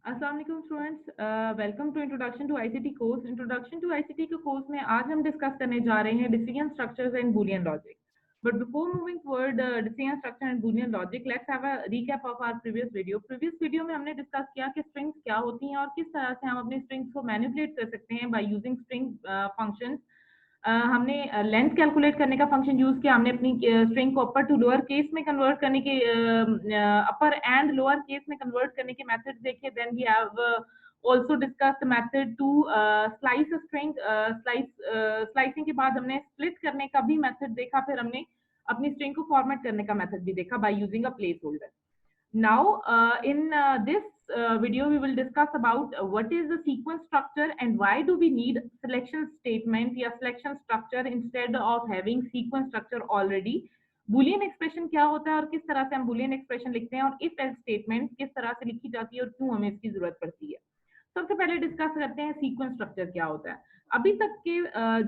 अस्सलाम वालेकुम students, welcome to introduction to ICT course. Introduction to ICT के course में आज हम डिस्कस करने जा रहे हैं decision structures and Boolean logic. But before moving toward decision structure and Boolean logic, let's have a recap of our previous video में हमने डिस्कस किया कि स्ट्रिंग्स क्या होती हैं और किस तरह से हम अपने स्ट्रिंग्स को मैनिपुलेट कर सकते हैं बाय यूजिंग स्ट्रिंग फंक्शंस। हमने लेंथ कैलकुलेट करने का फंक्शन यूज किया। हमने अपनी स्ट्रिंग को अपर टू लोअर केस में कन्वर्ट करने के अपर एंड लोअर केस में कन्वर्ट करने के मेथड देखे। Then we have also discussed the method to slice a string। Slicing के बाद हमने स्प्लिट करने का भी मेथड देखा। फिर हमने अपनी स्ट्रिंग को फॉर्मेट करने का मेथड भी देखा by using a place holder. Now, in this video, we will discuss about what is the sequence structure and why do we need selection statement या selection structure instead of having sequence structure already। Boolean expression क्या होता है और किस तरह से हम Boolean expression लिखते हैं और if else statement किस तरह से लिखी जाती है और क्यों हमें इसकी जरूरत पड़ती है। सबसे पहले डिस्कस करते हैं सीक्वेंस स्ट्रक्चर क्या होता है। अभी तक के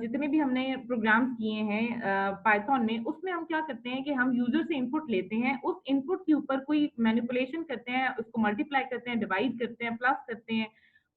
जितने भी हमने प्रोग्राम्स किए हैं पाइथन में, उसमें हम क्या करते हैं कि हम यूजर से इनपुट लेते हैं, उस इनपुट के ऊपर कोई मैनिपुलेशन करते हैं, उसको मल्टीप्लाई करते हैं, डिवाइड करते हैं, प्लस करते हैं,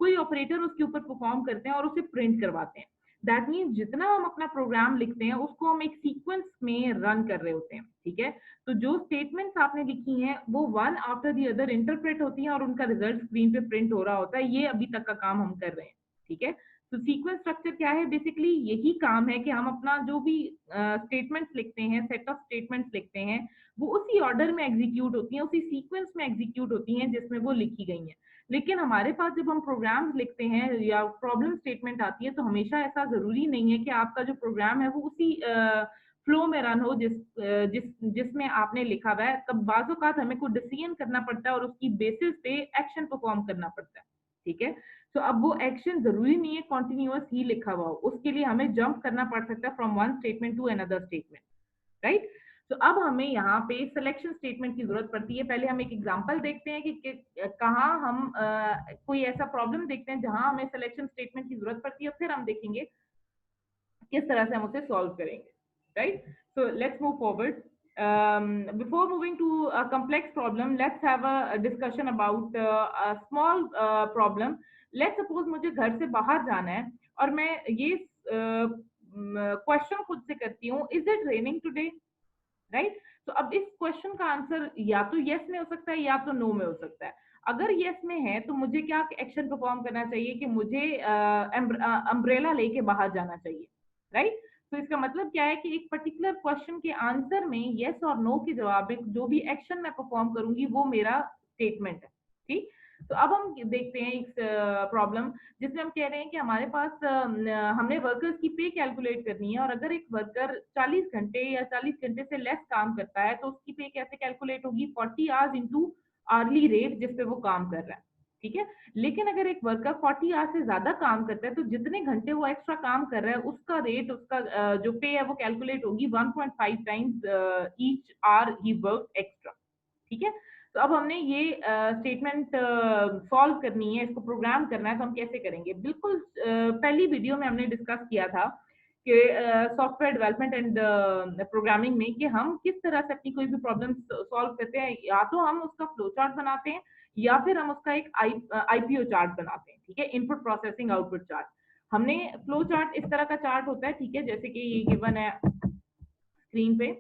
कोई ऑपरेटर उसके ऊपर परफॉर्म करते हैं और उसे प्रिंट करवाते हैं। दैट मीन्स जितना हम अपना प्रोग्राम लिखते हैं उसको हम एक सीक्वेंस में रन कर रहे होते हैं। ठीक है, तो जो स्टेटमेंट्स आपने लिखी हैं वो one after the other interpret होती हैं और उनका रिजल्ट स्क्रीन पे प्रिंट हो रहा होता है। ये अभी तक का काम हम कर रहे हैं। ठीक है, तो सीक्वेंस स्ट्रक्चर क्या है? बेसिकली यही काम है कि हम अपना जो भी स्टेटमेंट्स लिखते हैं, सेट ऑफ स्टेटमेंट्स लिखते हैं, वो उसी ऑर्डर में एग्जीक्यूट होती हैं, उसी सीक्वेंस में एग्जीक्यूट होती हैं जिसमें वो लिखी गई हैं। लेकिन हमारे पास जब हम प्रोग्राम्स लिखते हैं या प्रॉब्लम स्टेटमेंट आती है तो हमेशा ऐसा जरूरी नहीं है कि आपका जो प्रोग्राम है वो उसी फ्लो में रन हो जिसमें आपने लिखा हुआ है। कब बाज़ औक़ात हमें कोई डिसीजन करना पड़ता है और उसकी बेसिस पे एक्शन परफॉर्म करना पड़ता है। ठीक है, तो अब वो एक्शन जरूरी नहीं है कॉन्टिन्यूअस ही लिखा हुआ हो, उसके लिए हमें जंप करना पड़ सकता है from one statement to another statement. Right, तो अब हमें यहाँ पे सिलेक्शन स्टेटमेंट की जरूरत पड़ती है। पहले हम एक एग्जांपल देखते हैं कि कहाँ हम कोई ऐसा प्रॉब्लम देखते हैं जहां हमें सिलेक्शन स्टेटमेंट की जरूरत पड़ती है, फिर हम देखेंगे किस तरह से हम उसे सॉल्व करेंगे। Right, so let's move forward. Before moving to a complex problem, let's have a discussion about a small problem. Let's suppose मुझे घर से बाहर जाना है और मैं ये क्वेश्चन खुद से करती हूँ, is it raining today? Right, तो अब इस क्वेश्चन का आंसर या तो यस में हो सकता है या तो नो में हो सकता है। अगर यस में है तो मुझे क्या एक्शन परफॉर्म करना चाहिए कि मुझे अम्ब्रेला लेके बाहर जाना चाहिए। राइट, तो इसका मतलब क्या है कि एक पर्टिकुलर क्वेश्चन के आंसर में यस और नो के जवाब में जो भी एक्शन मैं परफॉर्म करूंगी वो मेरा स्टेटमेंट है। ठीक, तो अब हम देखते हैं एक प्रॉब्लम जिसमें हम कह रहे हैं कि हमारे पास हमने वर्कर्स की पे कैलकुलेट करनी है और अगर एक वर्कर 40 घंटे या 40 घंटे से लेस काम करता है तो उसकी पे कैसे कैलकुलेट होगी? 40 आवर्स इनटू आर्ली रेट जिस पे वो काम कर रहा है। ठीक है, लेकिन अगर एक वर्कर 40 आवर्स से ज्यादा काम करता है तो जितने घंटे वो एक्स्ट्रा काम कर रहा है उसका रेट, उसका जो पे है वो कैलकुलेट होगी 1.5 टाइम्स ईच आवर ही वर्क एक्स्ट्रा। ठीक है, तो अब हमने ये स्टेटमेंट सॉल्व करनी है, इसको प्रोग्राम करना है, तो हम कैसे करेंगे? बिल्कुल पहली वीडियो में हमने डिस्कस किया था कि सॉफ्टवेयर डेवलपमेंट एंड प्रोग्रामिंग में कि हम किस तरह से अपनी कोई भी प्रॉब्लम सॉल्व करते हैं। या तो हम उसका फ्लो चार्ट बनाते हैं या फिर हम उसका एक आईपीओ चार्ट बनाते हैं। ठीक है, इनपुट प्रोसेसिंग आउटपुट चार्ट। हमने फ्लो चार्ट इस तरह का चार्ट होता है। ठीक है, जैसे कि ये गिवन है स्क्रीन पे।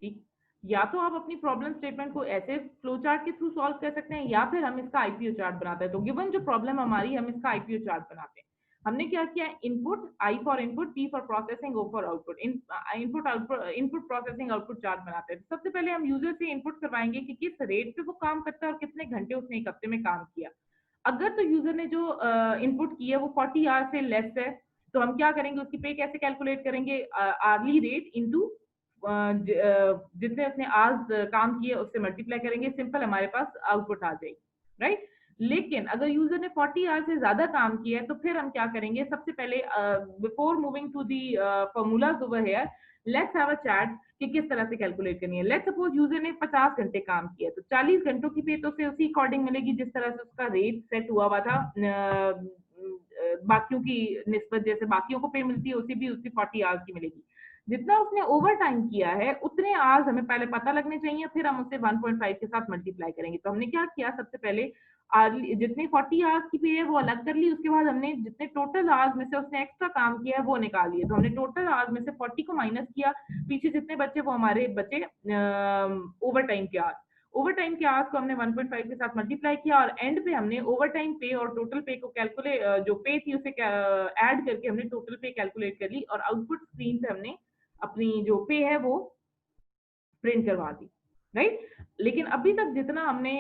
ठीक, या तो आप अपनी प्रॉब्लम स्टेटमेंट को ऐसे फ्लो चार्ट के थ्रू सॉल्व कर सकते हैं या फिर हम इसका आईपीओ चार्ट बनाते हैं। तो गिवन जो प्रॉब्लम हमारी, हम इसका आईपीओ चार्ट बनाते हैं। हमने क्या किया? Input, I for input, P for processing, O for output, input output, input processing output chart बनाते हैं। सबसे पहले हम यूजर से इनपुट करवाएंगे कि किस रेट पे वो काम करता है और कितने घंटे उसने एक हफ्ते में काम किया। अगर तो यूजर ने जो इनपुट की है वो 40 आवर से लेस है तो हम क्या करेंगे? उसकी पे कैसे कैलकुलेट करेंगे? आर्ली रेट इंटू जितने उसने आज काम किए उससे मल्टीप्लाई करेंगे, सिंपल हमारे पास आउटपुट आ जाएगी। राइट, लेकिन अगर यूजर ने 40 आवर से ज्यादा काम किया है तो फिर हम क्या करेंगे? सबसे पहले before moving to the formulas over here, let's have a chat कि किस तरह से कैलकुलेट करनी है। लेट्स सपोज यूजर ने 50 घंटे काम किया तो 40 घंटों की पे तो उसे उसी अकॉर्डिंग मिलेगी जिस तरह से उसका रेट सेट हुआ था बाकियों की निस्बत, जैसे बाकियों को पे मिलती है उसी भी उसकी 40 आवर्स की मिलेगी। जितना उसने ओवर टाइम किया है उतने आवर्स हमें पहले पता लगने चाहिए, फिर हम उसे 1.5 के साथ मल्टीप्लाई करेंगे। तो हमने क्या किया, सबसे पहले जितनी 40 आवर्स की पे है वो अलग कर ली, उसके बाद हमने जितने टोटल आवर्स में से उसने एक्स्ट्रा काम किया है वो निकाल लिए। तो हमने टोटल आवर्स में से 40 को माइनस किया, पीछे जितने बचे वो हमारे बचे ओवर टाइम के आवर्स। ओवर टाइम के आवर्स को हमने 1.5 के साथ मल्टीप्लाई किया और एंड पे हमने ओवर टाइम पे और टोटल पे को कैलकुलेट, जो पे थी उसे ऐड करके हमने टोटल पे कैलकुलेट कर ली और आउटपुट स्क्रीन पे हमने अपनी जो पे है वो प्रिंट करवा दी, राइट। लेकिन अभी तक जितना हमने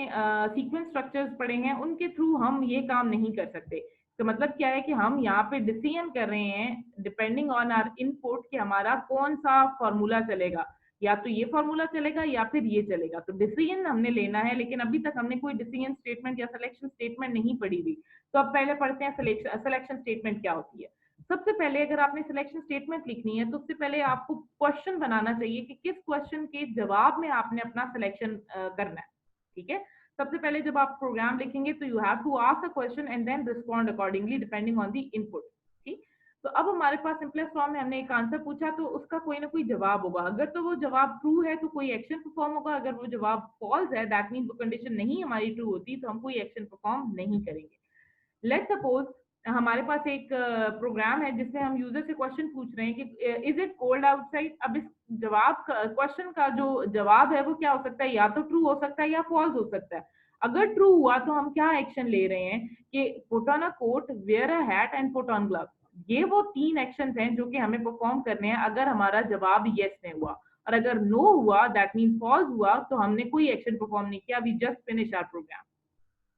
सीक्वेंस स्ट्रक्चर्स पढ़े हैं उनके थ्रू हम ये काम नहीं कर सकते। तो मतलब क्या है कि हम यहाँ पे डिसीजन कर रहे हैं डिपेंडिंग ऑन आर इनपुट कि हमारा कौन सा फॉर्मूला चलेगा, या तो ये फॉर्मूला चलेगा या फिर ये चलेगा। तो डिसीजन हमने लेना है, लेकिन अभी तक हमने कोई डिसीजन स्टेटमेंट या सिलेक्शन स्टेटमेंट नहीं पढ़ी हुई। तो अब पहले पढ़ते हैं सिलेक्शन स्टेटमेंट क्या होती है। सबसे पहले अगर आपने सिलेक्शन स्टेटमेंट लिखनी है तो उससे पहले आपको क्वेश्चन बनाना चाहिए कि किस क्वेश्चन के जवाब में आपने अपना सिलेक्शन करना है, ठीक है। सबसे पहले जब आप प्रोग्राम लिखेंगे तो you have to ask a question and then respond accordingly depending on the input, ठीक। तो अब हमारे पास सिंपलेस्ट फॉर्म में हमने एक आंसर पूछा तो उसका कोई ना कोई जवाब होगा। अगर तो वो जवाब ट्रू है तो कोई एक्शन परफॉर्म होगा, अगर वो जवाब फॉल्स है दैट मीन वो कंडीशन नहीं हमारी ट्रू होती तो हम कोई एक्शन परफॉर्म नहीं करेंगे। लेट्स सपोज हमारे पास एक प्रोग्राम है जिसमें हम यूजर से क्वेश्चन पूछ रहे हैं कि इज इट कोल्ड आउटसाइड। अब इस जवाब क्वेश्चन का जो जवाब है वो क्या हो सकता है, या तो ट्रू हो सकता है या फॉल्स हो सकता है। अगर ट्रू हुआ तो हम क्या एक्शन ले रहे हैं कि put on a coat, wear a hat and put on gloves. ये वो तीन एक्शन हैं जो कि हमें परफॉर्म करने हैं अगर हमारा जवाब यस में हुआ। और अगर नो हुआ दैट मीन फॉल्स हुआ तो हमने कोई एक्शन परफॉर्म नहीं किया, we just finish our program,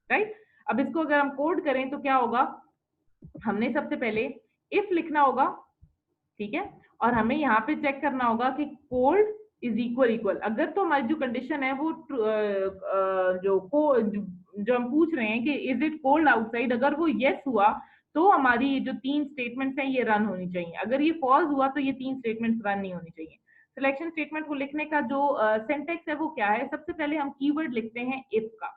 right. अब इसको अगर हम कोड करें तो क्या होगा, हमने सबसे पहले इफ लिखना होगा, ठीक है। और हमें यहाँ पे चेक करना होगा कि कोल्ड इज इक्वल इक्वल, अगर तो हमारी जो कंडीशन है वो जो हम पूछ रहे हैं कि इज इट कोल्ड आउटसाइड, अगर वो यस हुआ तो हमारी जो तीन स्टेटमेंट्स हैं ये रन होनी चाहिए। अगर ये फॉल्स हुआ तो ये तीन स्टेटमेंट्स रन नहीं होनी चाहिए। सिलेक्शन स्टेटमेंट को लिखने का जो सिंटेक्स है वो क्या है, सबसे पहले हम कीवर्ड लिखते हैं इफ का,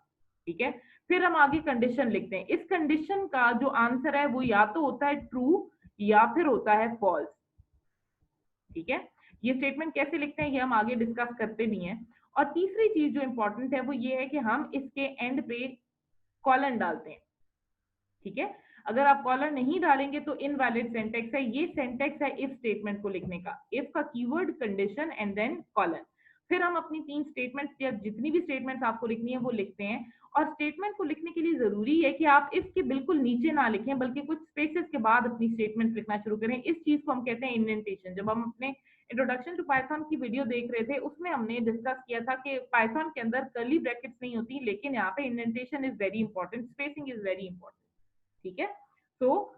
ठीक है। फिर हम आगे कंडीशन लिखते हैं। इस कंडीशन का जो आंसर है वो या तो होता है ट्रू या फिर होता है फॉल्स, ठीक है। ये स्टेटमेंट कैसे लिखते हैं ये हम आगे डिस्कस करते भी हैं। और तीसरी चीज जो इंपॉर्टेंट है वो ये है कि हम इसके एंड पे कॉलन डालते हैं, ठीक है। अगर आप कॉलन नहीं डालेंगे तो इनवैलिड सेंटेक्स है। ये सेंटेक्स है इफ स्टेटमेंट को लिखने का, इफ का keyword condition and then colon. फिर हम अपनी तीन स्टेटमेंट्स या जितनी भी स्टेटमेंट्स आपको लिखनी है वो लिखते हैं। और स्टेटमेंट को लिखने के लिए जरूरी है कि आप इफ के बिल्कुल नीचे ना लिखें बल्कि कुछ स्पेसेस के बाद अपनी स्टेटमेंट लिखना शुरू करें। इस चीज को हम कहते हैं इंडेंटेशन। जब हम अपने इंट्रोडक्शन टू पाइथन की वीडियो देख रहे थे उसमें हमने डिस्कस किया था कि पाइथन के अंदर कर्ली ब्रैकेट्स नहीं होती, लेकिन यहाँ पे indentation is very important, spacing is very important, ठीक है। तो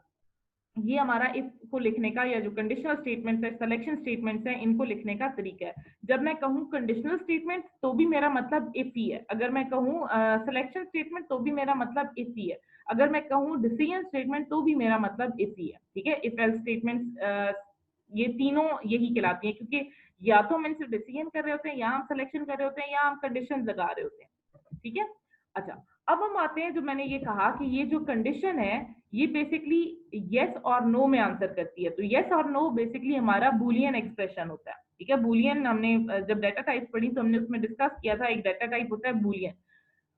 ये हमारा इफ को लिखने का या जो कंडीशनल स्टेटमेंट्स है, सिलेक्शन स्टेटमेंट्स है, इनको लिखने का तरीका है। जब मैं कहूँ कंडीशनल स्टेटमेंट तो भी मेरा मतलब इफ ही है, अगर मैं कहूँ सिलेक्शन स्टेटमेंट तो भी मेरा मतलब इफ ही है, अगर मैं कहूँ डिसीजन स्टेटमेंट तो भी मेरा मतलब इफ ही है, ठीक है। इफ एल्स स्टेटमेंट्स ये तीनों यही कहलाती हैं, क्योंकि या तो हम इनसे डिसीजन कर रहे होते हैं या हम सिलेक्शन कर रहे होते हैं या हम कंडीशन लगा रहे होते हैं, ठीक है। अच्छा, अब हम आते हैं, जो मैंने ये कहा कि ये जो कंडीशन है ये बेसिकली यस और नो में आंसर करती है। तो यस और नो बेसिकली हमारा बूलियन एक्सप्रेशन होता है, ठीक है। बूलियन हमने जब डाटा टाइप पढ़ी तो हमने उसमें डिस्कस किया था, एक डाटा टाइप होता है Boolean.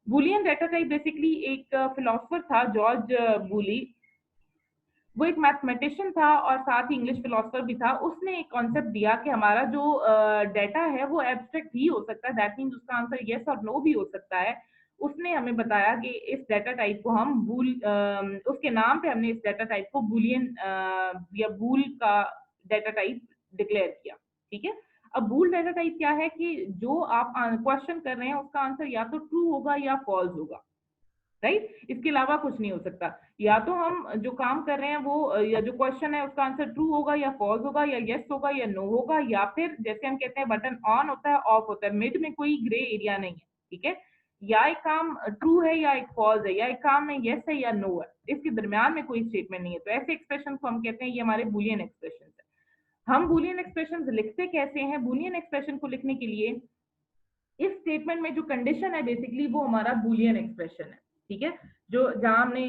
Boolean data type basically एक फिलोसफर था जॉर्ज बूली, वो एक मैथमेटिशियन था और साथ ही इंग्लिश फिलोसफर भी था। उसने एक कॉन्सेप्ट दिया कि हमारा जो डाटा है वो एब्स्ट्रैक्ट भी हो सकता है, दैट मीन्स उसका आंसर यस और नो भी हो सकता है। उसने हमें बताया कि इस डाटा टाइप को हम उसके नाम पे हमने इस डाटा टाइप को बूलियन या बूल का डाटा टाइप डिक्लेयर किया, ठीक है। अब बूल डाटा टाइप क्या है कि जो आप क्वेश्चन कर रहे हैं उसका आंसर या तो ट्रू होगा या फॉल्स होगा, राइट। इसके अलावा कुछ नहीं हो सकता। या तो हम जो काम कर रहे हैं वो या जो क्वेश्चन है उसका आंसर ट्रू होगा या फॉल्स होगा या यस होगा या नो होगा, या फिर जैसे हम कहते हैं बटन ऑन होता है ऑफ होता है, मिड में कोई ग्रे एरिया नहीं है, ठीक है। या एक काम ट्रू है या एक फॉल्स है, या एक काम में यस है या नो है, इसके दरमियान में कोई स्टेटमेंट नहीं है। तो ऐसे एक्सप्रेशन को हम कहते हैं ये हमारे बूलियन एक्सप्रेशन है। हम बूलियन एक्सप्रेशन लिखते कैसे हैं, बूलियन एक्सप्रेशन को लिखने के लिए इस स्टेटमेंट में जो कंडीशन है बेसिकली वो हमारा बूलियन एक्सप्रेशन है, ठीक है। जो जहां हमने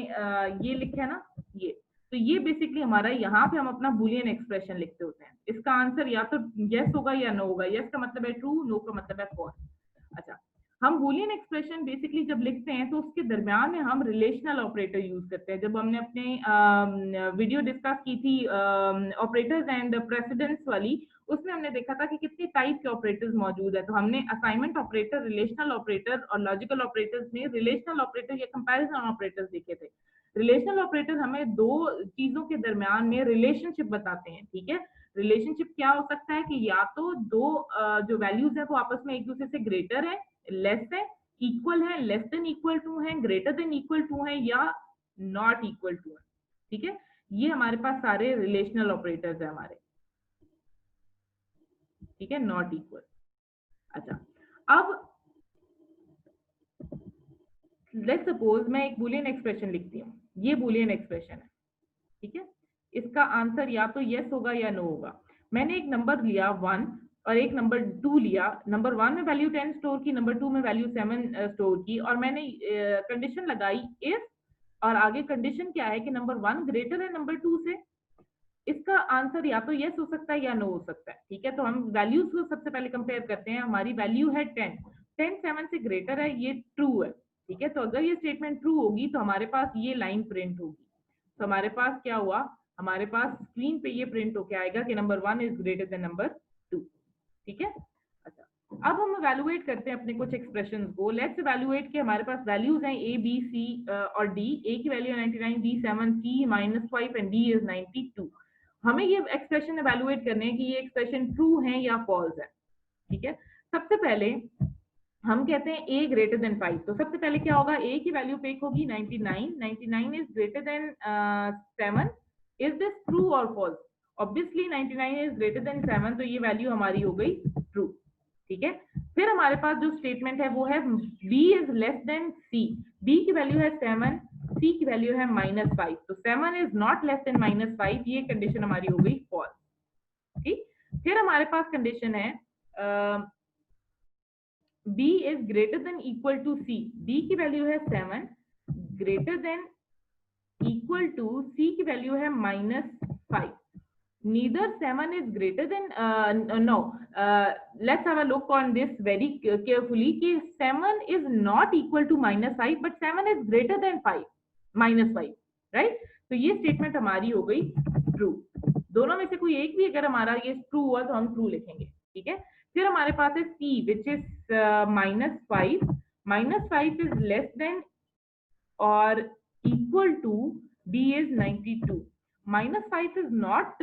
ये लिखा है ना, ये तो ये बेसिकली हमारा, यहाँ पे हम अपना बुलियन एक्सप्रेशन लिखते होते हैं। इसका आंसर या तो यस होगा या नो होगा। यस का मतलब है ट्रू, नो का मतलब है फॉल्स। अच्छा, हम बुलियन एक्सप्रेशन बेसिकली जब लिखते हैं तो उसके दरमियान में हम रिलेशनल ऑपरेटर यूज करते हैं। जब हमने अपने वीडियो डिस्कस की थी ऑपरेटर्स एंड प्रेसिडेंस वाली, उसमें हमने देखा था कि कितनी टाइप के ऑपरेटर्स मौजूद है। तो हमने असाइनमेंट ऑपरेटर, रिलेशनल ऑपरेटर और लॉजिकल ऑपरेटर्स में रिलेशनल ऑपरेटर या कंपैरिजन ऑपरेटर्स देखे थे। रिलेशनल ऑपरेटर हमें दो चीजों के दरमियान में रिलेशनशिप बताते हैं, ठीक है। रिलेशनशिप क्या हो सकता है कि या तो दो जो वैल्यूज है वो आपस में एक दूसरे से ग्रेटर है, लेस है, इक्वल है, लेस देन इक्वल टू है, ग्रेटर देन इक्वल टू है, या नॉट इक्वल टू है, ठीक है। ये हमारे पास सारे रिलेशनल ऑपरेटर्स है हमारे, ठीक है, नॉट इक्वल। अच्छा, अब लेट्स सपोज मैं एक बुलियन एक्सप्रेशन लिखती हूँ। ये बुलियन एक्सप्रेशन है, ठीक है। इसका आंसर या तो यस होगा या नो होगा। मैंने एक नंबर लिया 1 और एक नंबर 2 लिया। नंबर 1 में वैल्यू 10 स्टोर की, नंबर 2 में वैल्यू 7 स्टोर की, और मैंने कंडीशन लगाई इफ, और आगे कंडीशन क्या है कि नंबर 1 ग्रेटर है नंबर 2 से। इसका आंसर या तो यस हो सकता है या नो हो सकता है, ठीक है। तो हम वैल्यूज को सबसे पहले कंपेयर करते हैं। हमारी वैल्यू है 10, 10 7 से ग्रेटर है, ये ट्रू है, ठीक है। तो अगर ये स्टेटमेंट ट्रू होगी तो हमारे पास ये लाइन प्रिंट होगी। तो हमारे पास क्या हुआ, हमारे पास स्क्रीन पे ये प्रिंट होके आएगा कि number 1 is greater then number 2, ठीक है। अच्छा, अब हम इवैल्यूएट करते हैं अपने कुछ एक्सप्रेशंस को। लेट्स इवैल्यूएट कि हमारे पास वैल्यूज हैं ए बी सी और डी। ए की वैल्यू है 99, B 7, C -5 and D is 92। हमें ये एक्सप्रेशन इवैल्यूएट करने हैं कि ये एक्सप्रेशन ट्रू है या फॉल्स है, ठीक है। सबसे पहले हम कहते हैं a ग्रेटर देन 5। तो सबसे पहले क्या होगा, a की वैल्यू पिक होगी 99, 99 is greater than 7। Is this true और false? Obviously 99 is greater than 7, तो ये वैल्यू हमारी हो गई ट्रू, ठीक है। फिर हमारे पास जो स्टेटमेंट है वो है b is less then c। b की वैल्यू है 7, c की वैल्यू है -5, तो 7 इज नॉट लेस देन -5, ये कंडीशन हमारी हो गई फॉल्स, ठीक। फिर हमारे पास कंडीशन है b is greater than equal to c। b की वैल्यू है 7, greater than equal to c की वैल्यू है -5। neither 7 is greater than no, let's have a look on this very carefully कि 7 is not equal to -5 but 7 is greater than 5 -5, right। तो ये statement हमारी हो गई ट्रू। दोनों में से कोई एक भी अगर हमारा ये ट्रू हुआ तो हम ट्रू लिखेंगे, ठीक है। फिर हमारे पास है c which is -5, -5 is less than or equal to b is 92। -5 is not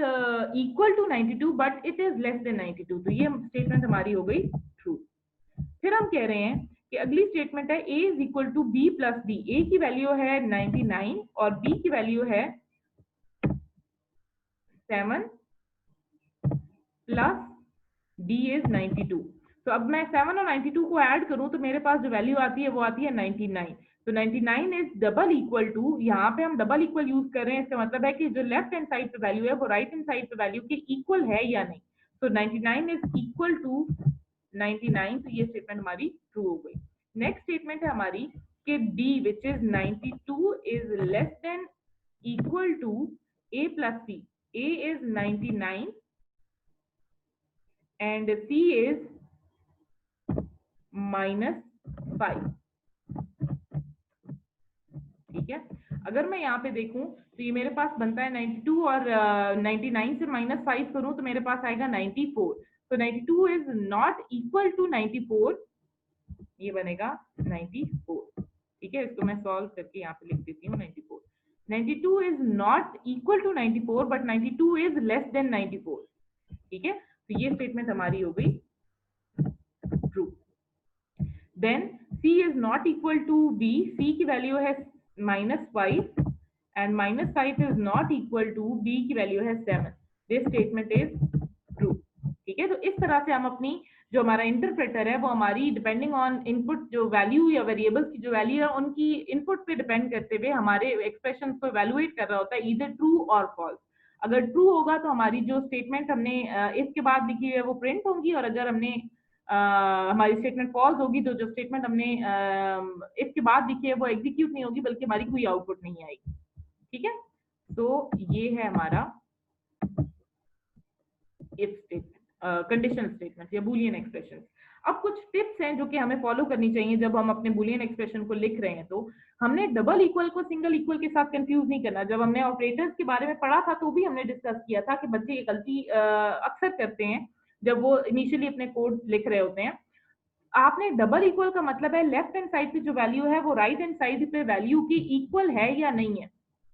equal to 92 but it is less than 92, तो ये स्टेटमेंट हमारी हो गई ट्रू। फिर हम कह रहे हैं कि अगली स्टेटमेंट है a is equal to b plus d। a की वैल्यू है 99 और b की वैल्यू है 7 प्लस d is 92। तो अब मैं 7 और 92 को ऐड करूं तो मेरे पास जो वैल्यू आती है वो आती है 99। तो 99 इज डबल इक्वल टू, यहाँ पे हम डबल इक्वल यूज कर रहे हैं, इसका मतलब है कि जो लेफ्ट हैंड साइड पे वैल्यू है वो राइट हैंड साइड पे वैल्यू के इक्वल है या नहीं। तो 99 इज इक्वल टू 99, तो ये स्टेटमेंट हमारी ट्रू हो गई। नेक्स्ट स्टेटमेंट है हमारी कि d which is 92 is less than equal to a plus c। a is 99 and c is -5, ठीक है। अगर मैं यहाँ पे देखूं तो ये मेरे पास बनता है 92 और 99 से -5 करूं तो मेरे पास आएगा 94। तो 92 इज नॉट इक्वल टू 94, ये बनेगा 94, ठीक है। इसको मैं सॉल्व करके यहाँ पे लिख देती हूँ 94। 92 is not equal to 94 but 92 is less than 94, ठीक है। तो ये स्टेटमेंट हमारी हो गई true. Then c is not equal to b। c की वैल्यू है -5 and -5 is not equal to b की वैल्यू है 7। दिस स्टेटमेंट इज ट्रू, ठीक है। तो इस तरह से हम अपनी जो हमारा इंटरप्रेटर है वो हमारी डिपेंडिंग ऑन इनपुट जो वैल्यू या वेरिएबल्स की जो वैल्यू है उनकी इनपुट पे डिपेंड करते हुए हमारे एक्सप्रेशन को इवैल्यूएट कर रहा होता है, ईदर ट्रू और फॉल्स। अगर ट्रू होगा तो हमारी जो स्टेटमेंट हमने इसके बाद लिखी है वो प्रिंट होंगी, और अगर हमने हमारी स्टेटमेंट फॉल्स होगी तो जो स्टेटमेंट हमने इसके बाद लिखी है वो एग्जीक्यूट नहीं होगी, बल्कि हमारी कोई आउटपुट नहीं आएगी, ठीक है। तो ये है हमारा इफ स्टेटमेंट, कंडीशनल स्टेटमेंट या बूलियन एक्सप्रेशन। अब कुछ टिप्स हैं जो कि हमें फॉलो करनी चाहिए जब हम अपने बूलियन एक्सप्रेशन को लिख रहे हैं। तो हमने डबल इक्वल को सिंगल इक्वल के साथ कंफ्यूज नहीं करना। जब हमने ऑपरेटर्स के बारे में पढ़ा था तो भी हमने डिस्कस किया था कि बच्चे ये गलती अक्सर करते हैं जब वो इनिशियली अपने कोड लिख रहे होते हैं। आपने डबल इक्वल का मतलब है लेफ्ट हैंड साइड पे जो वैल्यू है वो राइट हैंड साइड पे वैल्यू की इक्वल है या नहीं है।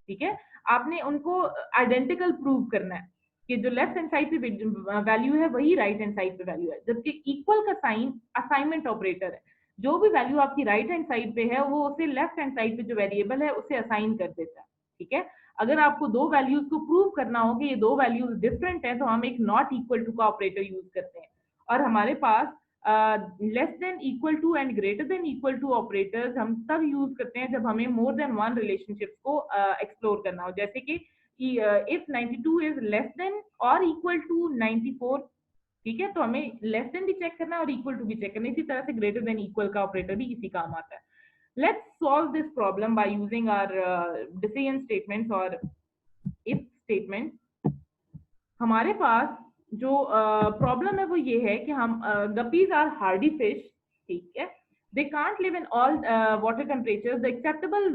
ठीक है, आपने उनको आइडेंटिकल प्रूव करना है कि जो लेफ्ट हैंड साइड पे वैल्यू है वही राइट हैंड साइड पे वैल्यू है। जबकि इक्वल का साइन असाइनमेंट ऑपरेटर है, जो भी वैल्यू आपकी राइट हैंड साइड पे है वो उसे लेफ्ट हैंड साइड पे जो वेरिएबल है उसे असाइन कर देता है। ठीक है, अगर आपको दो वैल्यूज को प्रूव करना हो कि ये दो वैल्यूज डिफरेंट है तो हम एक नॉट इक्वल टू का ऑपरेटर यूज करते हैं। और हमारे पास less than equal to and greater than equal to operators हम तब यूज करते हैं जब हमें मोर देन वन रिलेशनशिप को एक्सप्लोर करना हो। जैसे कि इफ 92 इज लेस देन और इक्वल टू 94, ठीक है, तो हमें लेस देन भी चेक करना है और इक्वल टू भी चेक करना है। इसी तरह से ग्रेटर देन इक्वल का ऑपरेटर भी इसी काम आता है। Let's solve this problem by using our decision statements और इफ स्टेटमेंट। हमारे पास जो प्रॉब्लम है वो ये है कि हम गपीज आर हार्डी फिश। ठीक है, they can't live in all water temperatures. The acceptable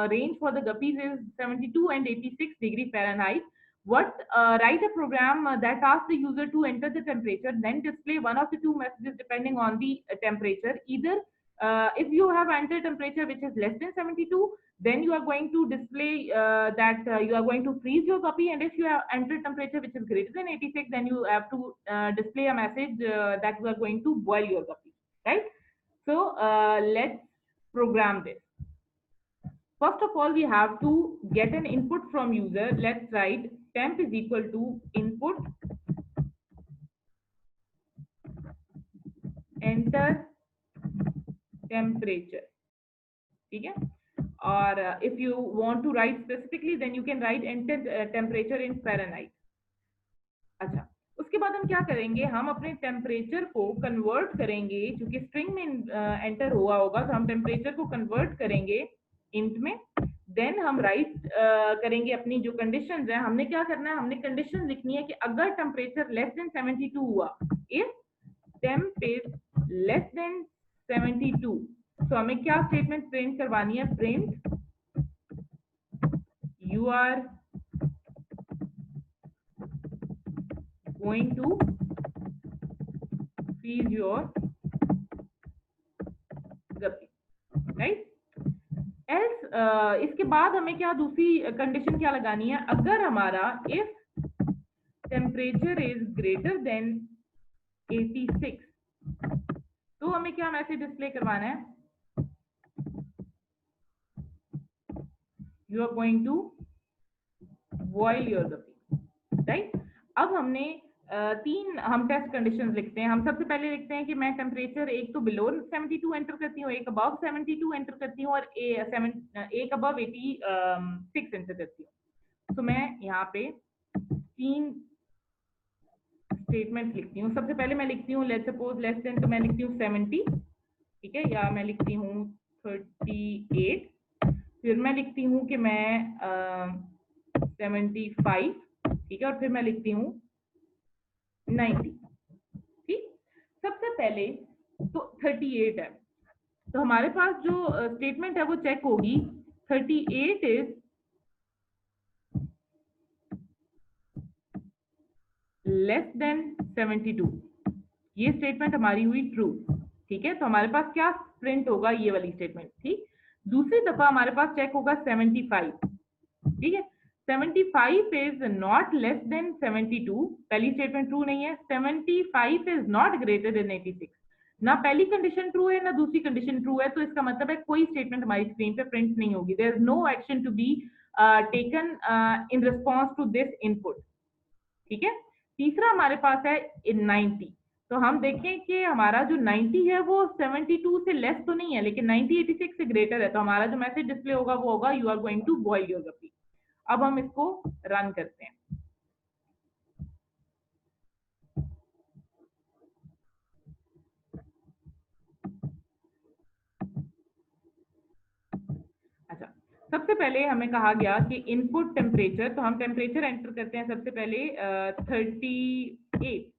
range for the guppies is 72 and 86 degree Fahrenheit. Write a program that asks the user to enter the temperature, then display one of the two messages depending on the temperature. Either if you have entered temperature which is less than 72, then you are going to display that you are going to freeze your guppy, and if you have entered temperature which is greater than 86, then you have to display a message that you are going to boil your guppy, right? So let's program this. First of all, we have to get an input from user. Let's write temp is equal to input enter temperature. ठीक है, और if you want to write specifically then you can write enter temperature in Fahrenheit. अच्छा, उसके बाद हम क्या करेंगे, हम अपने टेम्परेचर को कन्वर्ट करेंगे, क्योंकि स्ट्रिंग में एंटर हुआ होगा तो हम टेम्परेचर को कन्वर्ट करेंगे इंट में। देन हम राइट करेंगे अपनी जो कंडीशंस है। हमने क्या करना है, हमने कंडीशन लिखनी है कि अगर टेम्परेचर लेस देन 72 हुआ, if temp is less then 72, तो हमें क्या स्टेटमेंट प्रिंट करवानी है, print you are going to freeze your guppy, right? else इसके बाद हमें क्या दूसरी कंडीशन क्या लगानी है, अगर हमारा if temperature is greater than 86, तो हमें क्या मैसेज डिस्प्ले करवाना है, you are going to boil your guppy, right? अब हमने तीन हम टेस्ट कंडीशंस लिखते हैं। हम सबसे पहले लिखते हैं कि मैं टेम्परेचर एक तो बिलो 72 एंटर करती हूँ, एक अबव 72 एंटर करती हूँ और एक अबव 86 एंटर करती हूँ। तो मैं यहाँ पे तीन स्टेटमेंट लिखती हूँ। सबसे पहले मैं लिखती हूँ लेट्स सपोज लेस देन, तो मैं लिखती हूँ 70, ठीक है, या मैं लिखती हूँ 38। फिर मैं लिखती हूँ कि मैं 75, ठीक है, और फिर मैं लिखती हूँ 90। ठीक, सबसे पहले तो 38 है, तो हमारे पास जो स्टेटमेंट है वो चेक होगी 38 इज लेस देन 72। ये स्टेटमेंट हमारी हुई ट्रू। ठीक है, तो हमारे पास क्या प्रिंट होगा, ये वाली स्टेटमेंट। ठीक, दूसरी दफा हमारे पास चेक होगा 75। ठीक है, 75 इज नॉट लेस देन 72, पहली स्टेटमेंट ट्रू नहीं है। 75 इज नॉट ग्रेटर देन 86, ना पहली कंडीशन ट्रू है ना दूसरी कंडीशन ट्रू है, तो इसका मतलब है कोई स्टेटमेंट हमारी स्क्रीन पे प्रिंट नहीं होगी। There is no action to be taken in response to this input. ठीक है, तीसरा हमारे पास है 90। तो हम देखें कि हमारा जो 90 है वो 72 से लेस तो नहीं है, लेकिन 90 86 से ग्रेटर है, तो हमारा जो मैसेज डिस्प्ले होगा वो होगा you are going to boil your guppy. अब हम इसको रन करते हैं। अच्छा, सबसे पहले हमें कहा गया कि इनपुट टेम्परेचर, तो हम टेम्परेचर एंटर करते हैं सबसे पहले 38,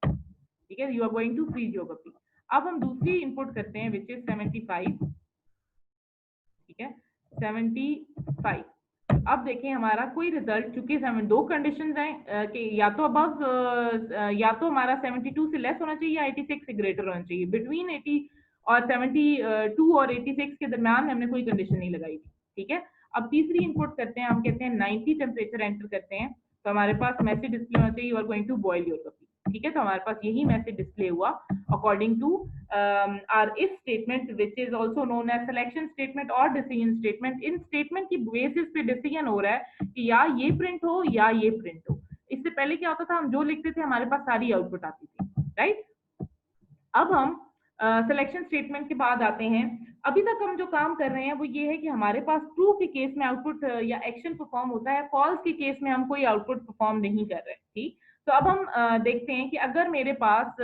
ठीक है, you are going to freeze your guppy. अब हम दूसरी इनपुट करते हैं विच इज 75, ठीक है, 75। अब देखें हमारा कोई रिजल्ट, चूंकि दो कंडीशंस हैं कि या तो अबव या तो हमारा 72 से लेस होना चाहिए या 86 से ग्रेटर होना चाहिए। बिटवीन 80 और 72 और 86 के दरमियान हमने कोई कंडीशन नहीं लगाई थी, ठीक है। अब तीसरी इनपुट करते हैं, हम कहते हैं 90 टेम्परेचर एंटर करते हैं, तो हमारे पास मैसेज डिस्प्ले होना चाहिए, you are going to boil your coffee, ठीक है। तो हमारे पास यही मैसेज डिस्प्ले हुआ according to our if statement which is also known as selection statement और डिसीजन स्टेटमेंट। इन स्टेटमेंट की बेसिस पे डिसीजन हो रहा है कि या ये प्रिंट हो या ये प्रिंट हो। इससे पहले क्या होता था, हम जो लिखते थे हमारे पास सारी आउटपुट आती थी, राइट। अब हम सिलेक्शन स्टेटमेंट के बाद आते हैं। अभी तक हम जो काम कर रहे हैं वो ये है कि हमारे पास ट्रू के केस में आउटपुट या एक्शन परफॉर्म होता है, फॉल्स के केस में हम कोई आउटपुट परफॉर्म नहीं कर रहे, ठीक। तो अब हम देखते हैं कि अगर मेरे पास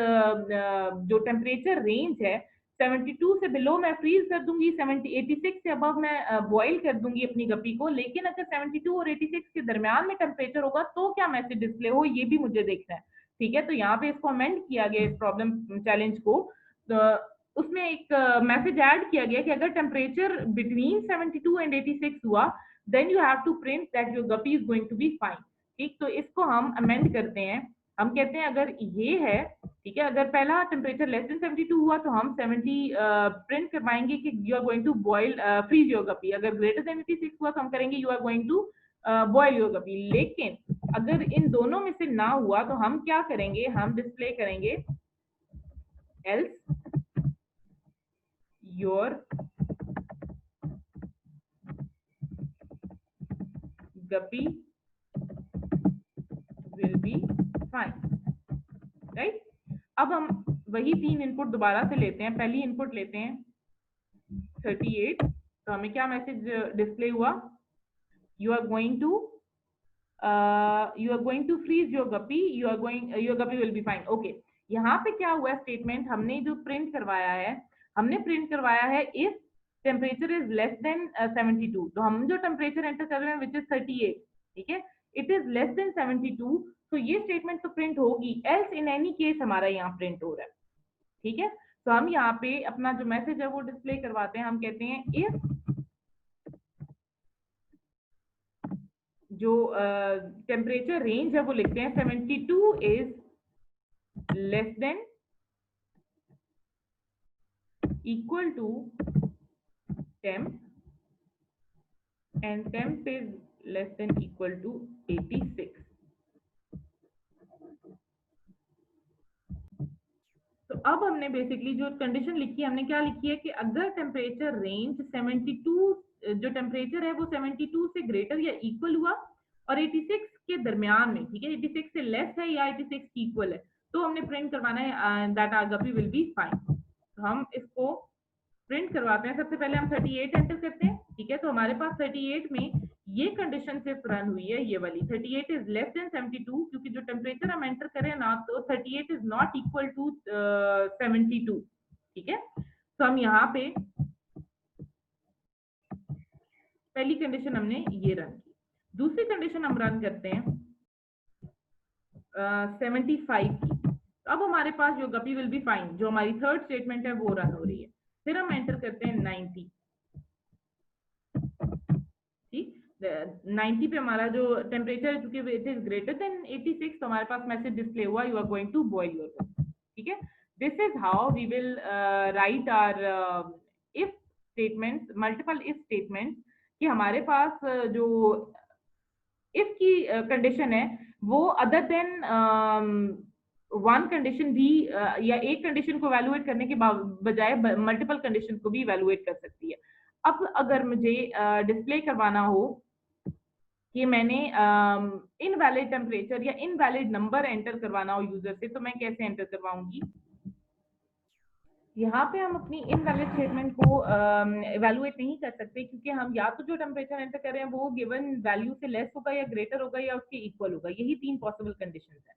जो टेम्परेचर रेंज है 72 से बिलो मैं फ्रीज कर दूंगी, 86 से अबव मैं बॉयल कर दूंगी अपनी गप्पी को, लेकिन अगर 72 और 86 के दरमियान में टेम्परेचर होगा तो क्या मैसेज डिस्प्ले हो, ये भी मुझे देखना है, ठीक है। तो यहाँ पे इसको अमेंड किया गया इस प्रॉब्लम चैलेंज को, तो उसमें एक मैसेज ऐड किया गया कि अगर टेम्परेचर बिटवीन 72 एंड 86 हुआ then you have to print that your guppy is going to be fine, ठीक। तो इसको हम अमेंड करते हैं, हम कहते हैं अगर ये है, ठीक है, अगर पहला टेम्परेचर लेस देन 72 हुआ तो हम 70 प्रिंट करवाएंगे कि you are going to boil freeze your guppy. अगर ग्रेटर देन 86 हुआ तो हम करेंगे you are going to boil your guppy. लेकिन अगर इन दोनों में से ना हुआ तो हम क्या करेंगे, हम डिस्प्ले करेंगे else your guppy will be fine, right. अब हम वही तीन इनपुट दोबारा से लेते हैं। पहली इनपुट लेते हैं 38, तो हमें क्या मैसेज डिस्प्ले हुआ, you are going to freeze your guppy, your guppy will be fine, okay. यहाँ पे क्या हुआ स्टेटमेंट, हमने जो प्रिंट करवाया है, हमने प्रिंट करवाया है if temperature is less then 72, तो हम जो टेम्परेचर एंटर कर रहे हैं विच इज 38, ठीक है, इट इज लेस देन 72, तो ये स्टेटमेंट तो प्रिंट होगी, एल्स इन एनी केस हमारा यहाँ प्रिंट हो रहा है, ठीक है। तो हम यहाँ पे अपना जो मैसेज है वो डिस्प्ले करवाते हैं, हम कहते हैं इफ जो टेम्परेचर रेंज है वो लिखते हैं 72 is less than equal to temp and temp is less than equal to 86। तो अब हमने बेसिकली जो कंडीशन लिखी है, हमने क्या लिखी है कि अगर टेम्परेचर रेंज 72, जो टेम्परेचर है वो 72 से ग्रेटर या इक्वल हुआ और 86 के दरमियान में, ठीक है, 86 से लेस है या 86 की इक्वल है, तो हमने प्रिंट करवाना है that our guppy will be fine. तो हम इसको प्रिंट करवाते हैं। सबसे पहले हम 38 एंटर करते हैं, ठीक है। तो हमारे पास 38 में ये कंडीशन सिर्फ रन हुई है, ये वाली 38 इज लेस देन 72, क्योंकि जो टेम्परेचर हम एंटर करें ना, तो 38 इज नॉट इक्वल टू 72, ठीक है। तो हम यहाँ पे पहली कंडीशन हमने ये रन की। दूसरी कंडीशन हम रन करते हैं 75 की। तो अब हमारे पास जो गप्पी विल बी फाइन, जो हमारी थर्ड स्टेटमेंट है वो रन हो रही है। फिर हम एंटर करते हैं 90, ठीक। 90 पे हमारा जो टेम्परेचर है, चूंकि इट इज ग्रेटर देन 86, तो हमारे पास मैसेज डिस्प्ले हुआ you are going to boil your guppy, ठीक है। This is how we will write our if statements, multiple if statements, कि हमारे पास जो इफ की कंडीशन है वो अदर देन वन कंडीशन भी या एक कंडीशन को इवैल्यूएट करने के बजाय मल्टीपल कंडीशन को भी इवैल्यूएट कर सकती है। अब अगर मुझे डिस्प्ले करवाना हो कि मैंने इनवैलिड टेम्परेचर या इनवैलिड नंबर एंटर करवाना हो यूजर से, तो मैं कैसे एंटर करवाऊंगी। यहाँ पे हम अपनी इनवैलिड स्टेटमेंट को इवैल्यूएट नहीं कर सकते, क्योंकि हम या तो जो टेम्परेचर एंटर कर रहे हैं वो गिवन वैल्यू से लेस होगा या ग्रेटर होगा या उसके इक्वल होगा, यही तीन पॉसिबल कंडीशंस हैं।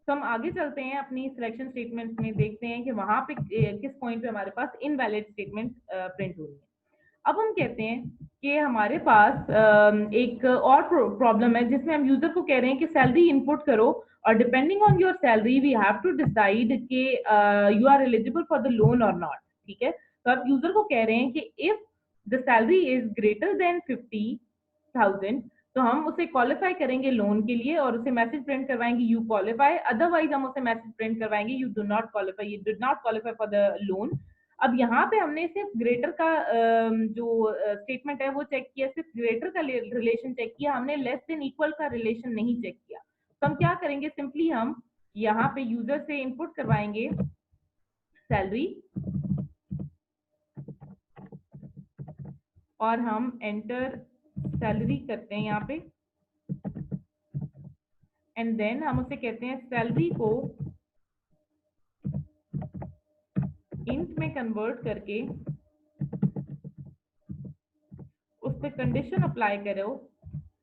तो हम आगे चलते हैं अपनी सिलेक्शन स्टेटमेंट में, देखते हैं कि वहां पे किस पॉइंट पे हमारे पास इनवैलिड स्टेटमेंट प्रिंट हो रही है। अब हम कहते हैं कि हमारे पास एक और प्रॉब्लम है जिसमें हम यूजर को कह रहे हैं कि सैलरी इनपुट करो और depending on your salary we have to decide कि you are eligible for the loan और नॉट। ठीक है, तो आप यूजर को कह रहे हैं कि if the salary is greater than 50,000 तो हम उसे क्वालिफाई करेंगे लोन के लिए और उसे मैसेज प्रिंट करवाएंगे यू क्वालिफाई, अदरवाइज हम उसे मैसेज प्रिंट करवाएंगे you do not qualify, you do not qualify for the loan. अब यहाँ पे हमने सिर्फ ग्रेटर का जो स्टेटमेंट है वो चेक किया, सिर्फ ग्रेटर का रिलेशन चेक किया, हमने लेस देन इक्वल का रिलेशन नहीं चेक किया। तो हम क्या करेंगे, सिंपली हम यहाँ पे यूजर से इनपुट करवाएंगे सैलरी और हम एंटर सैलरी करते हैं यहाँ पे एंड देन हम उसे कहते हैं सैलरी को इंट में कन्वर्ट करके उस पर कंडीशन अप्लाई करो,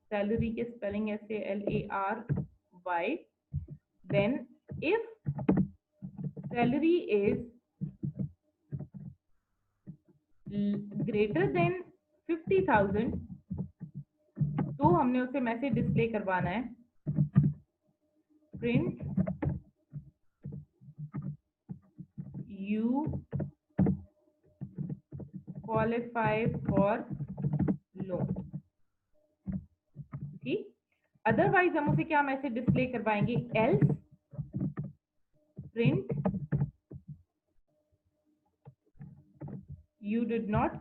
सैलरी के spelling SALARY, then if salary is greater than 50,000 तो हमने उसे मैसेज डिस्प्ले करवाना है print you qualify for loan. ठीक, अदरवाइज हम उसे क्या मैसेज डिस्प्ले करवाएंगे, else print you did not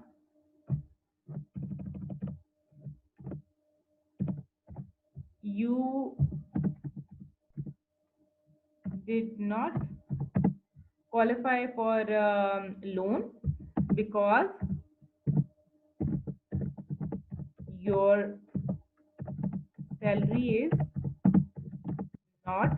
qualify for loan because your salary is not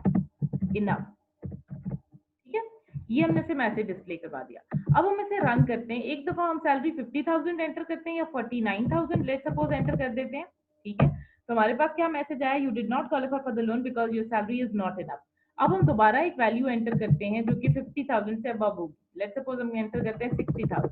enough। ठीक है, ये हमने से मैसेज डिस्प्ले करवा दिया। अब हम इसे रन करते हैं, एक दफा हम सैलरी 50,000 एंटर करते हैं या 49,000 लेट्स सपोज एंटर कर देते हैं। ठीक है, तो हमारे पास क्या मैसेज आया, you did not qualify for the loan because your salary is not enough. अब हम दोबारा एक वैल्यू एंटर करते हैं जो कि 50,000 से अबव होगी, लेट्स सपोज हम एंटर करते हैं 60,000,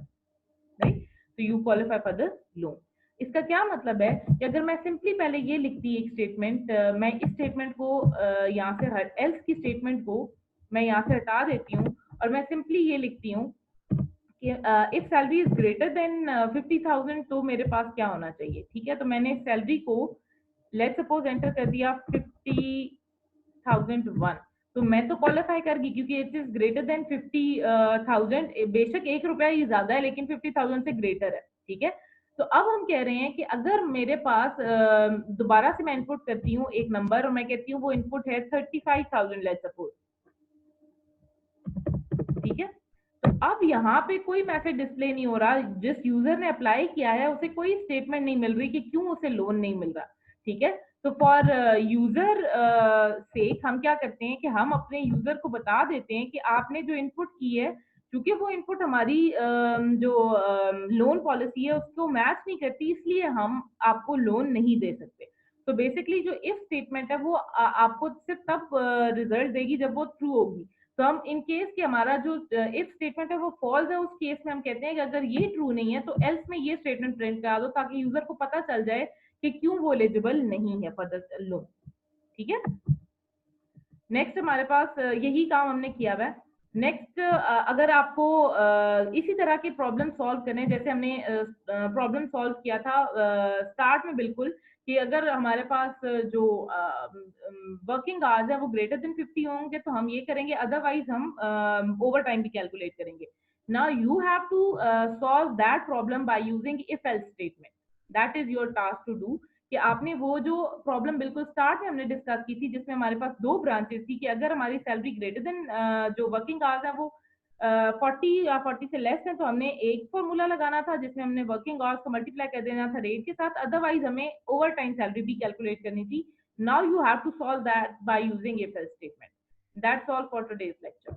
राइट, तो you qualify for the loan. इसका क्या मतलब है कि अगर मैं सिंपली पहले ये लिखती एक स्टेटमेंट, मैं इस स्टेटमेंट को यहाँ से एल्स की स्टेटमेंट को मैं यहाँ से हटा देती हूँ और मैं सिंपली ये लिखती हूँ कि if salary is greater than 50,000 तो मेरे पास क्या होना चाहिए। ठीक है, तो मैंने सैलरी को लेट्स सपोज एंटर कर दिया 50,001, तो मैं तो क्वालिफाई कर गई क्योंकि इट इज ग्रेटर देन 50,000, बेशक 1 रुपया ये ज्यादा है लेकिन 50,000 से ग्रेटर है। ठीक है, तो अब हम कह रहे हैं कि अगर मेरे पास दोबारा से मैं इनपुट करती हूँ एक नंबर और मैं कहती हूँ वो इनपुट है 35,000 लेट्स सपोज। ठीक है, तो अब यहाँ पे कोई मैसेज डिस्प्ले नहीं हो रहा, जिस यूजर ने अप्लाई किया है उसे कोई स्टेटमेंट नहीं मिल रही कि क्यों उसे लोन नहीं मिल रहा। ठीक है, तो फॉर यूजर सेक हम क्या करते हैं कि हम अपने यूजर को बता देते हैं कि आपने जो इनपुट की है, क्योंकि वो इनपुट हमारी जो लोन पॉलिसी है उसको मैच नहीं करती, इसलिए हम आपको लोन नहीं दे सकते। तो बेसिकली जो इफ स्टेटमेंट है वो आपको सिर्फ तब रिजल्ट देगी जब वो ट्रू होगी। तो हम इन केस कि हमारा जो इफ स्टेटमेंट है वो फॉल्स है, उस केस में हम कहते हैं कि अगर ये ट्रू नहीं है तो एल्स में ये स्टेटमेंट प्रिंट करा दो ताकि यूजर को पता चल जाए कि क्यों वो एलिजिबल नहीं है फॉर द लोन। ठीक है, नेक्स्ट हमारे पास यही काम हमने किया हुआ है। नेक्स्ट अगर आपको इसी तरह के प्रॉब्लम सॉल्व करने, जैसे हमने प्रॉब्लम सॉल्व किया था स्टार्ट में बिल्कुल, कि अगर हमारे पास जो वर्किंग आवर्स है वो ग्रेटर देन 50 होंगे तो हम ये करेंगे, अदरवाइज हम ओवर टाइम भी कैलकुलेट करेंगे। Now you have to solve that problem by using if else statement, that is your task to do. कि आपने वो जो प्रॉब्लम बिल्कुल स्टार्ट में हमने डिस्कस की थी जिसमें हमारे पास 2 ब्रांचेस थी कि अगर हमारी सैलरी ग्रेटर देन जो वर्किंग आवर्स है वो 40 या 40 से लेस है तो हमने एक फॉर्मूला लगाना था जिसमें हमने वर्किंग आवर्स को मल्टीप्लाई कर देना था रेट के साथ, अदरवाइज हमें ओवर टाइम सैलरी भी कैलकुलेट करनी थी। Now you have to solve that by using if else statement. That's all for today's lecture.